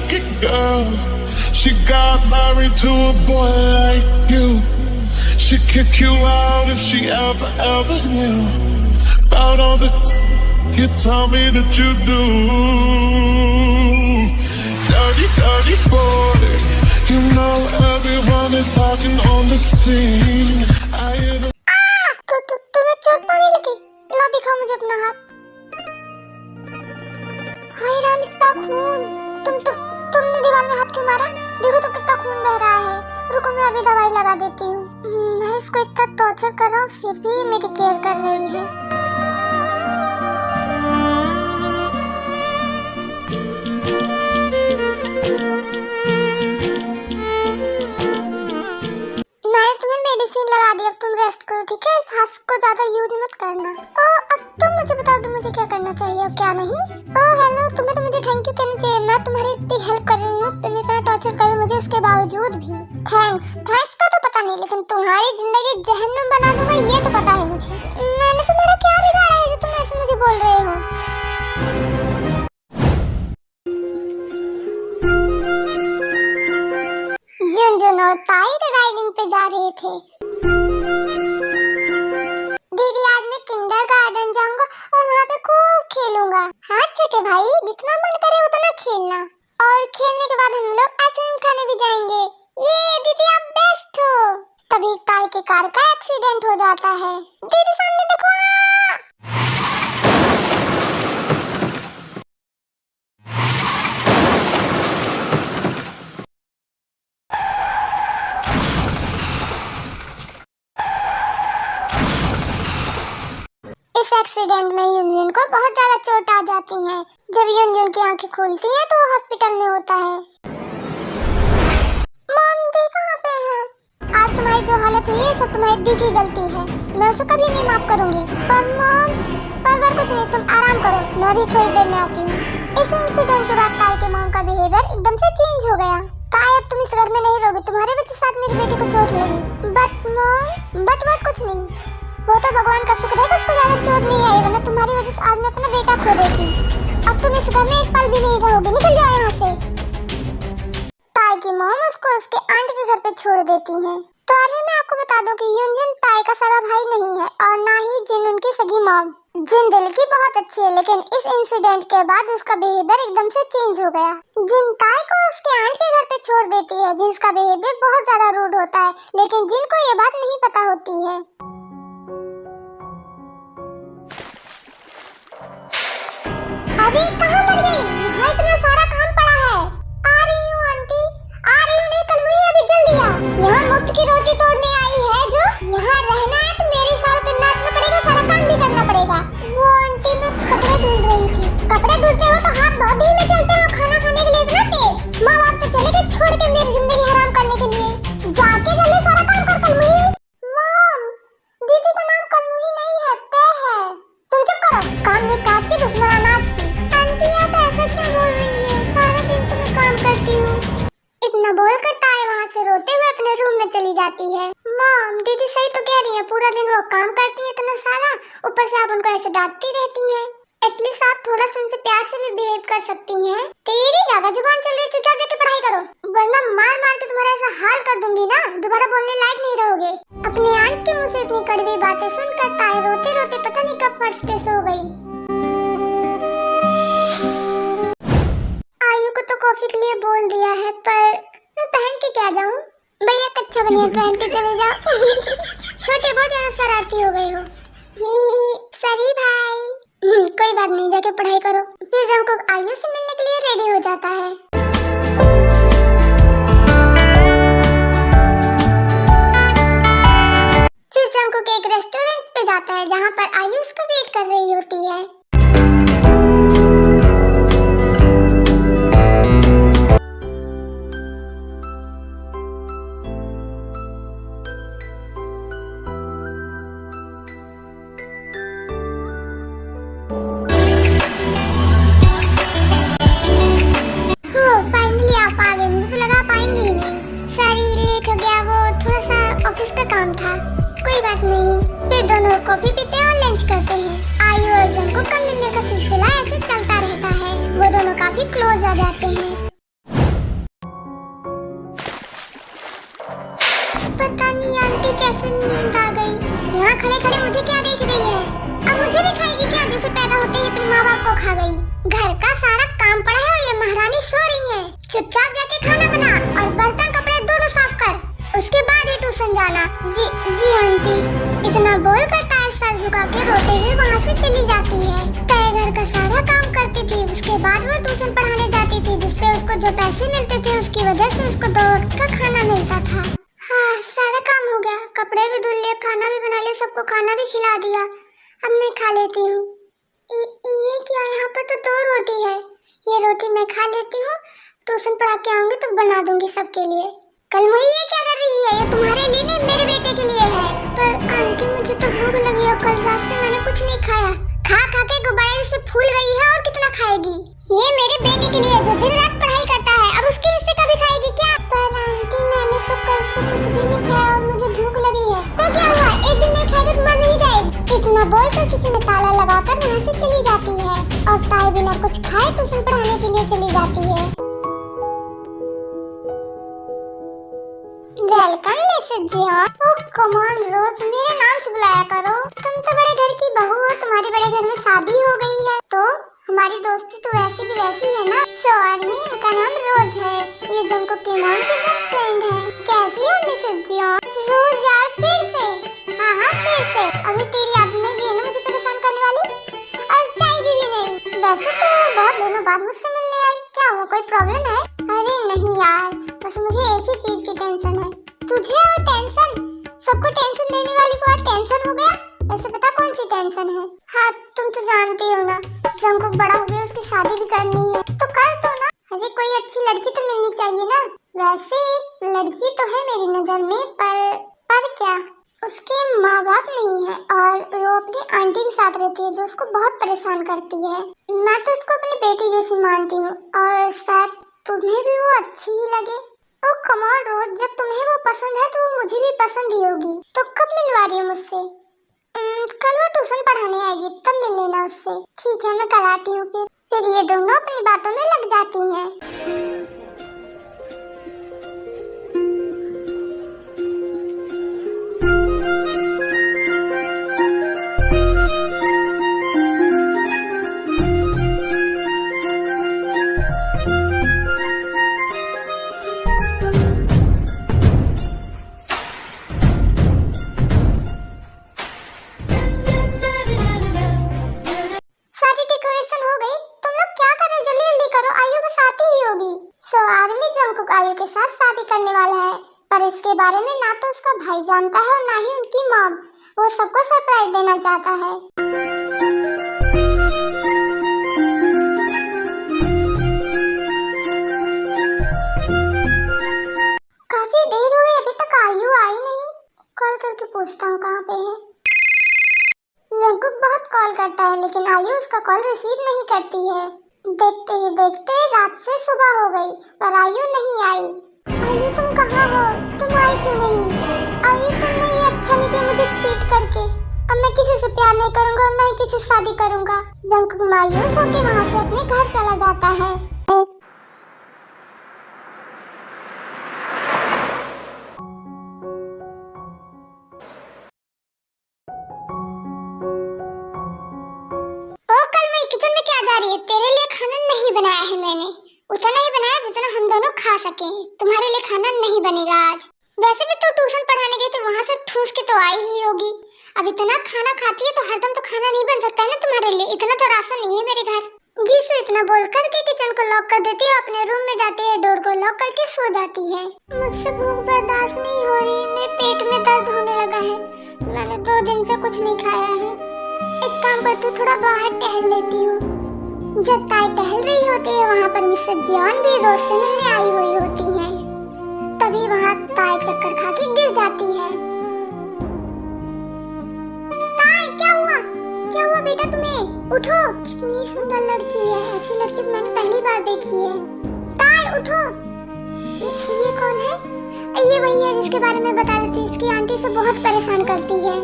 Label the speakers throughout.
Speaker 1: lucky girl. She got married to a boy like you. She'd kick you out if she ever knew about all the you tell me that you do. Dirty boy. You know everyone is talking on the scene. I hear the
Speaker 2: तुम्हें चोट पड़ी लगी? ला दिखा मुझे अपना हाथ। हाय राम, इतना खून। तुमने दीवार में हाथ क्यों मारा? देखो तो कितना खून बह रहा है। रुको मैं अभी दवाई लगा देती हूँ। मैं इसको इतना टॉर्चर कर रहा हूँ फिर भी मेरी केयर कर रही है। मैंने तुम्हें मेडिसिन लगा दी, अब तुम रेस्ट करो, ठीक है? इस हाथ को ज्यादा यूज मत करना। अब तुम मुझे बताओ कि मुझे क्या करना चाहिए और क्या नहीं। हेलो, तुम्हें तो मुझे थैंक यू कहना चाहिए। मैं तुम्हारी इतनी हेल्प कर रही हूँ, तुम इतना टॉर्चर कर रहे हो मुझे, उसके बावजूद भी थैंक्स का तो पता नहीं, लेकिन तुम्हारी जिंदगी जहन्नुम बना दूंगा ये तो पता है मुझे। मैंने तुम्हारा क्या बिगाड़ा है जो तुम ऐसे मुझे बोल रहे हो? युनजुन और ताई राइडिंग पे जा रहे थे। दीदी आज मैं किंडरगार्टन जाऊंगा और वहाँ पे खूब खेलूंगा। हाँ छोटे भाई, जितना मन करे उतना खेलना। और खेलने के बाद हम लोग आइसक्रीम खाने भी जाएंगे। ये दीदी आप बेस्ट हो। तभी ताई के कार का एक्सीडेंट हो जाता है। दीदी सामने देखो। इस एक्सीडेंट में युनजुन को बहुत ज्यादा चोट आ जाती है। जब युनजुन की आंखें खुलती है तो वो हॉस्पिटल में होता है। मॉम दी कहाँ पे है? आज तुम्हारी जो हालत हुई है सब तुम्हारी दी की गलती है। मैं उसे कभी नहीं माफ करूंगी। पर मॉम, पर कुछ नहीं, तुम आराम करो, मैं भी थोड़ी देर में आती हूँ। इस इंसिडेंट के बाद ताई के मॉम का बिहेवियर एकदम से चेंज हो गया। ताई अब तुम इस घर में नहीं रहोगे, तुम्हारे वजह से मेरी बेटी को चोट लगी। बट मॉम, बट कुछ नहीं, वो तो भगवान का शुक्र है कि उसको ज्यादा चोट नहीं आई, वरना तुम्हारी वजह से आज मैं अपना बेटा खो देती। अब तुम इस घर में एक पल भी नहीं रहोगे, निकल जाओ यहाँ से। ताई की मॉम उसको उसके आंटी के घर पे छोड़ देती है। तो अभी मैं आपको बता दूं कि युनजुन ताई का सगा भाई नहीं है और ना ही जिन उनकी सगी मॉम। जिन दिल की बहुत अच्छी है, लेकिन इस इंसिडेंट के बाद उसका बिहेवियर एकदम से चेंज हो गया। जिन ताई को उसके आंटी के घर पे छोड़ देती है, जिसका बिहेवियर बहुत ज्यादा रूड होता है, लेकिन जिनको ये बात नहीं पता होती है। अभी कहाँ मर गई? यहाँ इतना सारा काम पड़ा है। आ रही हूँ आंटी, आ रही हूँ। नहीं कल मुझे अभी जल्दी आ। यहाँ मुफ्त की रोटी तोड़ने आई है जो? यहाँ रहना है तो मेरे साथ पे नाचना पड़ेगा, सारा काम भी करना पड़ेगा। वो आंटी मैं कपड़े धुल रही थी। कपड़े धुलते हो तो हाथ बहुत धीमे चलते हैं, खाना खाने के लिए इतना तेज। माँ बाप तो चले गए छोड़ के मेरी जिंदगी हराम करने के लिए। जाके जल्दी सारा काम कर कलमुही। मॉम, दीदी का नाम कलमुही नहीं है, तय है। तुम चुप करो। काम में काज की, दुश्मन अनाज की। आंटी आप ऐसा क्यों बोल रही है? सारा दिन तो मैं काम करती हूँ। इतना बोल कर ताई वहाँ से रोते हुए अपने रूम में चली जाती है। मॉम, दीदी सही तो कह रही है, पूरा दिन वो काम करती है इतना सारा, ऊपर से आप उनको ऐसे डांटती रहती हैं। एटलीस्ट आप थोड़ा सा उनसे प्यार से भी बिहेव कर सकती हैं। तेरी ज्यादा जुबान चल रही है, चुपचाप जाके पढ़ाई करो, वरना मार मार के तुम्हारा ऐसा हाल कर दूंगी ना, दोबारा बोलने लायक नहीं रहोगे। अपनी आंट के मुँह से इतनी कड़वी बातें सुनकर ताई रोते रोते पता नहीं कब फर्श पे सो गई। आयु को तो कॉफी के लिए बोल दिया है, पर मैं पहन के क्या जाऊँ? भैया कच्चा बनियान पहन के चले जाओ। छोटे बहुत ज्यादा शरारती हो गए हो। सॉरी भाई। कोई बात नहीं, जाके पढ़ाई करो। फिर हमको आयु से मिलने के लिए रेडी हो जाता है। फिर हमको एक रेस्टोरेंट पे जाता है जहाँ पर आयु उसका वेट कर रही होती है। कॉफी पीते हैं और लंच करते हैं। आयु और जंको कब मिलने का सिलसिला ऐसे चलता रहता है। वो दोनों काफी क्लोज आ जाते हैं। पता नहीं आंटी कैसे नींद आ गई। यहाँ खड़े खड़े मुझे क्या देख रही है? अब मुझे भी खाएगी क्या? जैसे पैदा होते ही अपने माँ बाप को खा गई। घर का सारा काम पड़ा है और ये महारानी सो रही है। चुपचाप जाके खाना बना और बर्तन कपड़े दोनों साफ कर, उसके बाद ही ट्यूशन जाना। जी आंटी। इतना बोल कर ताय सर झुका के रोते हुए वहाँ से चली जाती है। ताय घर का सारा काम करती थी, उसके बाद वो ट्यूशन पढ़ाने जाती थी, जिससे उसको जो पैसे मिलते थे उसकी वजह से उसको 2 वक्त का खाना मिलता था। हाँ, सारा काम हो गया, कपड़े भी धुल लिए, खाना भी बना लिया, सबको खाना भी खिला दिया। अब मैं खा लेती हूँ। ये क्या, यहाँ पर तो 2 रोटी है। ये रोटी मैं खा लेती हूँ, ट्यूशन पढ़ा के आऊंगी तो बना दूंगी सबके लिए। कल मुझे ये क्या कर रही है? ये तुम्हारे लिए नहीं, मेरे बेटे के लिए है। पर आंटी मुझे तो भूख लगी है, कल रात से मैंने कुछ नहीं खाया। खा खा के गुब्बारे से फूल गई है और कितना खाएगी? ये मेरे बेटे के लिए जो दिन रात पढ़ाई करता है, अब उसके हिस्से का भी खाएगी क्या? पर आंटी मैंने तो कल से कुछ भी नहीं खाया और मुझे भूख लगी है। तो क्या हुआ, एक दिन नहीं खाएगा तो मर नहीं जाएगी? इतना बोलकर किचन में ताला लगाकर वहाँ से चली जाती है और ताई बिना कुछ खाए ट्यूशन पढ़ाने के लिए चली जाती है। Welcome Mrs Jeon. Oh come on Rose, मेरे नाम से बुलाया करो। तुम तो बड़े घर की बहू हो, तुम्हारे बड़े घर में शादी हो गई है, तो हमारी दोस्ती तो वैसी की वैसी है ना। शोरमी, इनका नाम रोज है, ये जंकुक की मॉम की बेस्ट फ्रेंड है। कैसी हो मिसेस जियोन? रोज यार, फिर से? हाँ फिर से। अभी तेरी आदत नहीं है ना मुझे परेशान करने वाली, और जाएगी भी नहीं। वैसे तो बहुत दिनों बाद मुझसे मिलने आई, क्या हुआ, कोई प्रॉब्लम है? अरे नहीं यार, बस मुझे एक ही चीज की टेंशन है। तुझे और टेंशन? सबको टेंशन देने वाली को और टेंशन हो गया? वैसे पता कौन सी टेंशन है? हाँ तुम तो जानती हो ना, जंकुक बड़ा हो गया, उसकी शादी भी करनी है, तो कर दो ना। अरे कोई अच्छी लड़की तो मिलनी चाहिए ना। वैसे लड़की तो है मेरी नजर में, पर क्या, उसके माँ बाप नहीं है और वो अपनी आंटी के साथ रहती है जो उसको बहुत परेशान करती है। मैं तो उसको अपनी बेटी जैसी मानती हूँ और शायद तुम्हें भी वो अच्छी ही लगे। ओ कम ऑन रोज, जब तुम्हें वो पसंद है तो वो मुझे भी पसंद ही होगी। तो कब मिलवा रही हो मुझसे? कल वो ट्यूशन पढ़ाने आएगी, तब मिल लेना उससे। ठीक है, मैं कल आती हूँ। फिर ये दोनों अपनी बातों में लग जाती हैं। आयु के साथ शादी करने वाला है, पर इसके बारे में ना तो उसका भाई जानता है और ना ही उनकी मॉम। वो सबको सरप्राइज देना चाहता है। काफी देर हो गई, अभी तक आयु आई नहीं। कॉल करके पूछता हूँ कहाँ पे है। जंकुक बहुत कॉल करता है लेकिन आयु उसका कॉल रिसीव नहीं करती है। देखते ही देखते रात से सुबह हो गई पर आयु नहीं आई। आयु तुम कहाँ हो? तुम आई क्यों नहीं? आयु तुमने ये अच्छा नहीं किया मुझे चीट करके। अब मैं किसी से प्यार नहीं करूँगा और ना ही किसी से शादी करूँगा। जंकुक मायूस होकर वहाँ से अपने घर चला जाता है। तेरे लिए खाना नहीं बनाया है मैंने, उतना ही बनाया जितना हम दोनों खा सके। तुम्हारे लिए खाना नहीं बनेगा आज। वैसे भी तू ट्यूशन पढ़ाने गई तो वहाँ से ठूस के तो आई ही होगी। अब इतना खाना खाती है तो हरदम तो खाना नहीं बन सकता है ना तुम्हारे लिए, इतना तो राशन नहीं है मेरे घर। जीसू इतना बोल करके किचन को लॉक कर देती है, अपने रूम में जाती है, डोर को लॉक करके सो जाती है। मुझसे भूख बर्दाश्त नहीं हो रही, मेरे पेट में दर्द होने लगा है। मैंने 2 दिन से कुछ नहीं खाया है। एक काम करती हूँ, थोड़ा बाहर टहल लेती हूँ। जब ताई टहल रही होती है वहाँ पर मिसेस जियोन भी रोज से मिलने आई हुई होती है। तभी वहाँ ताई चक्कर खा के गिर जाती है। ताई क्या हुआ? क्या हुआ बेटा तुम्हें? उठो, कितनी सुंदर लड़की है, ऐसी लड़की मैंने पहली बार देखी है। ताई उठो। ये कौन है? ये वही है जिसके बारे में बता रही थी, इसकी आंटी से बहुत परेशान करती है।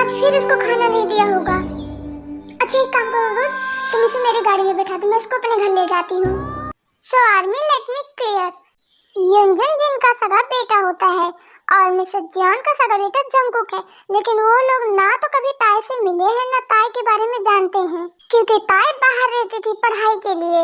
Speaker 2: आज फिर इसको खाना नहीं दिया होगा। अच्छा एक काम करो रोज, तुम इसे मेरी गाड़ी में बैठा दो, मैं इसको अपने घर ले जाती हूँ। सो आर्मी लेट मी क्लियर, यंजन जिन का सगा बेटा होता है और मिसेस जियोन का सगा बेटा जंगकुक है। लेकिन वो लोग ना तो कभी ताई से मिले हैं ना ताई के बारे में जानते हैं, क्योंकि ताई बाहर रहती थी पढ़ाई के लिए।